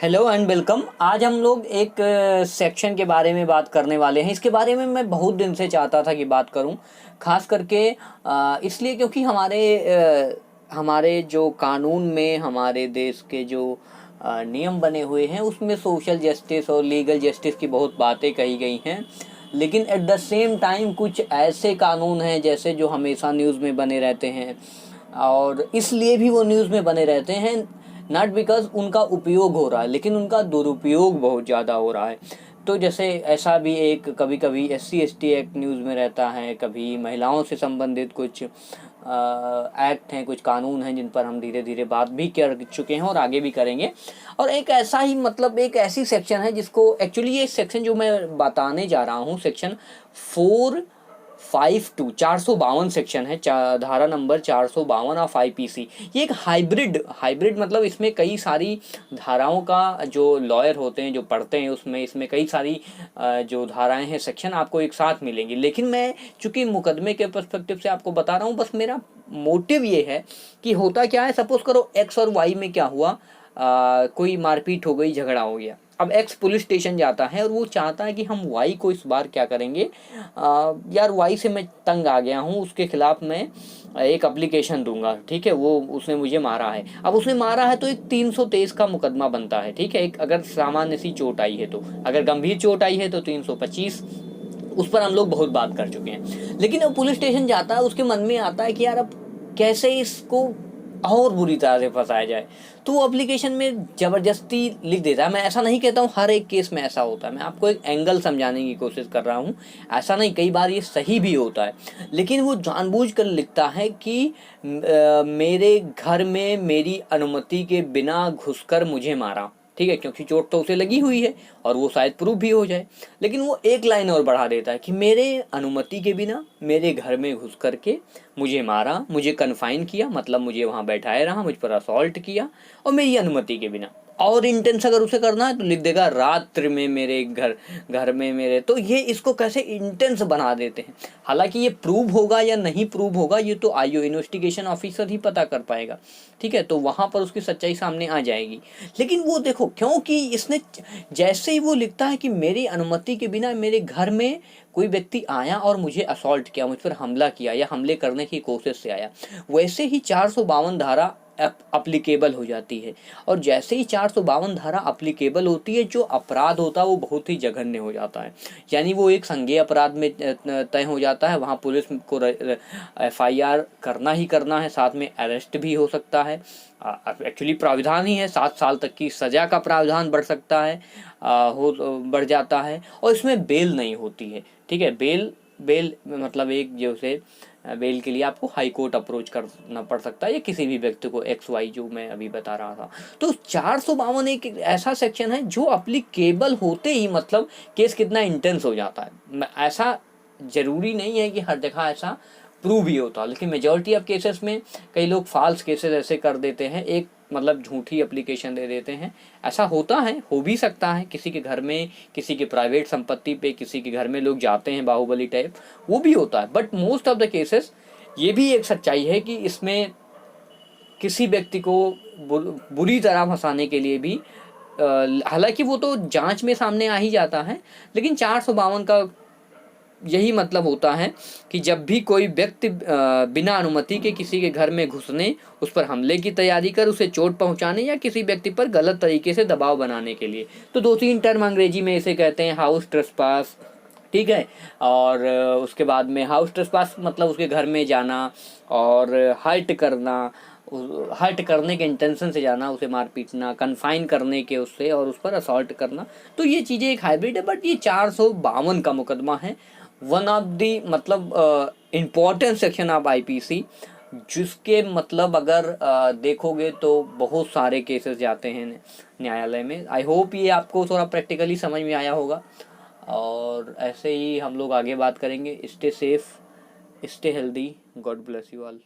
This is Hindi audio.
Hello and welcome. आज हम लोग एक सेक्शन के बारे में बात करने वाले हैं। इसके बारे में मैं बहुत दिन से चाहता था कि बात करूं, खास करके इसलिए क्योंकि हमारे जो कानून में हमारे देश के जो नियम बने हुए हैं उसमें सोशल जस्टिस और लीगल जस्टिस की बहुत बातें कही गई हैं। लेकिन एट द सेम टाइम कुछ ऐसे कानून हैं जैसे जो हमेशा न्यूज़ में बने रहते हैं, और इसलिए भी वो न्यूज़ में बने रहते हैं नॉट बिकॉज उनका उपयोग हो रहा है, लेकिन उनका दुरुपयोग बहुत ज़्यादा हो रहा है। तो जैसे ऐसा भी एक कभी कभी SC ST एक्ट न्यूज़ में रहता है, कभी महिलाओं से संबंधित कुछ एक्ट हैं, कुछ कानून हैं जिन पर हम धीरे धीरे बात भी कर चुके हैं और आगे भी करेंगे। और एक ऐसा ही मतलब एक ऐसी सेक्शन है जिसको एक्चुअली ये सेक्शन जो मैं बताने जा रहा हूँ, सेक्शन 452 452 सेक्शन है, धारा नंबर 452 ऑफ IPC। ये एक हाइब्रिड मतलब इसमें कई सारी धाराओं का जो लॉयर होते हैं जो पढ़ते हैं उसमें इसमें कई सारी जो धाराएं हैं, सेक्शन आपको एक साथ मिलेंगी। लेकिन मैं चूंकि मुकदमे के पर्सपेक्टिव से आपको बता रहा हूँ, बस मेरा मोटिव ये है कि होता क्या है, सपोज करो X और Y में क्या हुआ, कोई मारपीट हो गई, झगड़ा हो गया। अब X पुलिस स्टेशन जाता है और वो चाहता है कि हम Y को इस बार क्या करेंगे, यार Y से मैं तंग आ गया हूँ, उसके खिलाफ मैं एक एप्लीकेशन दूंगा। ठीक है, वो उसने मुझे मारा है। अब उसने मारा है तो एक 323 का मुकदमा बनता है। ठीक है, एक अगर सामान्य सी चोट आई है, तो अगर गंभीर चोट आई है तो 325, उस पर हम लोग बहुत बात कर चुके हैं। लेकिन अब पुलिस स्टेशन जाता है, उसके मन में आता है कि यार अब कैसे इसको और बुरी तरह से फंसाया जाए, तो वो एप्लीकेशन में ज़बरदस्ती लिख देता है। मैं ऐसा नहीं कहता हूँ हर एक केस में ऐसा होता है, मैं आपको एक एंगल समझाने की कोशिश कर रहा हूँ। ऐसा नहीं, कई बार ये सही भी होता है, लेकिन वो जानबूझकर लिखता है कि मेरे घर में मेरी अनुमति के बिना घुसकर मुझे मारा। ठीक है, क्योंकि चोट तो उसे लगी हुई है और वो शायद प्रूफ भी हो जाए। लेकिन वो एक लाइन और बढ़ा देता है कि मेरे अनुमति के बिना मेरे घर में घुस करके मुझे मारा, मुझे कन्फाइन किया, मतलब मुझे वहाँ बैठाए रहा, मुझ पर असॉल्ट किया और मेरी अनुमति के बिना। और इंटेंस अगर उसे करना है तो लिख देगा रात्रि में मेरे घर में मेरे। तो ये इसको कैसे इंटेंस बना देते हैं। हालांकि ये प्रूव होगा या नहीं प्रूव होगा ये तो IO इन्वेस्टिगेशन ऑफिसर ही पता कर पाएगा। ठीक है, तो वहाँ पर उसकी सच्चाई सामने आ जाएगी। लेकिन वो देखो, क्योंकि इसने जैसे ही वो लिखता है कि मेरी अनुमति के बिना मेरे घर में कोई व्यक्ति आया और मुझे असॉल्ट किया, मुझ पर हमला किया या हमले करने की कोशिश से आया, वैसे ही 452 धारा अप्लीकेबल हो जाती है। और जैसे ही 452 धारा अप्लीकेबल होती है, जो अपराध होता है वो बहुत ही जघन्य हो जाता है। यानी वो एक संज्ञेय अपराध में तय हो जाता है। वहाँ पुलिस को FIR करना ही करना है, साथ में अरेस्ट भी हो सकता है। एक्चुअली प्रावधान ही है, 7 साल तक की सज़ा का प्रावधान बढ़ सकता है, बढ़ जाता है। और इसमें बेल नहीं होती है। ठीक है, बेल बेल मतलब एक जो से बेल के लिए आपको हाई कोर्ट अप्रोच करना पड़ सकता है, या किसी भी व्यक्ति को XY जो मैं अभी बता रहा था। तो 452 एक ऐसा सेक्शन है जो अप्लीकेबल होते ही मतलब केस कितना इंटेंस हो जाता है। ऐसा जरूरी नहीं है कि हर जगह ऐसा प्रूव ही होता, लेकिन मेजॉरिटी ऑफ केसेस में कई लोग फॉल्स केसेस ऐसे कर देते हैं, एक मतलब झूठी एप्लीकेशन दे देते हैं। ऐसा होता है, हो भी सकता है, किसी के घर में, किसी के प्राइवेट संपत्ति पे, किसी के घर में लोग जाते हैं बाहुबली टाइप, वो भी होता है। But most of the cases ये भी एक सच्चाई है कि इसमें किसी व्यक्ति को बुरी तरह फंसाने के लिए भी, हालांकि वो तो जांच में सामने आ ही जाता है, लेकिन 452 का यही मतलब होता है कि जब भी कोई व्यक्ति बिना अनुमति के किसी के घर में घुसने, उस पर हमले की तैयारी कर, उसे चोट पहुंचाने या किसी व्यक्ति पर गलत तरीके से दबाव बनाने के लिए, तो 2-3 टर्म अंग्रेजी में इसे कहते हैं हाउस ट्रेसपास। ठीक है, और उसके बाद में हाउस ट्रेसपास मतलब उसके घर में जाना और हर्ट करना, हर्ट करने के इंटेंशन से जाना, उसे मार पीटना, कन्फाइन करने के उससे और उस पर असॉल्ट करना। तो ये चीज़ें एक हाइब्रिड है, बट ये 452 का मुकदमा है। वन ऑफ दी मतलब इम्पोर्टेंट सेक्शन ऑफ IPC, जिसके मतलब अगर देखोगे तो बहुत सारे केसेस जाते हैं न्यायालय में। आई होप ये आपको थोड़ा प्रैक्टिकली समझ में आया होगा, और ऐसे ही हम लोग आगे बात करेंगे। Stay safe, stay healthy, God bless you all.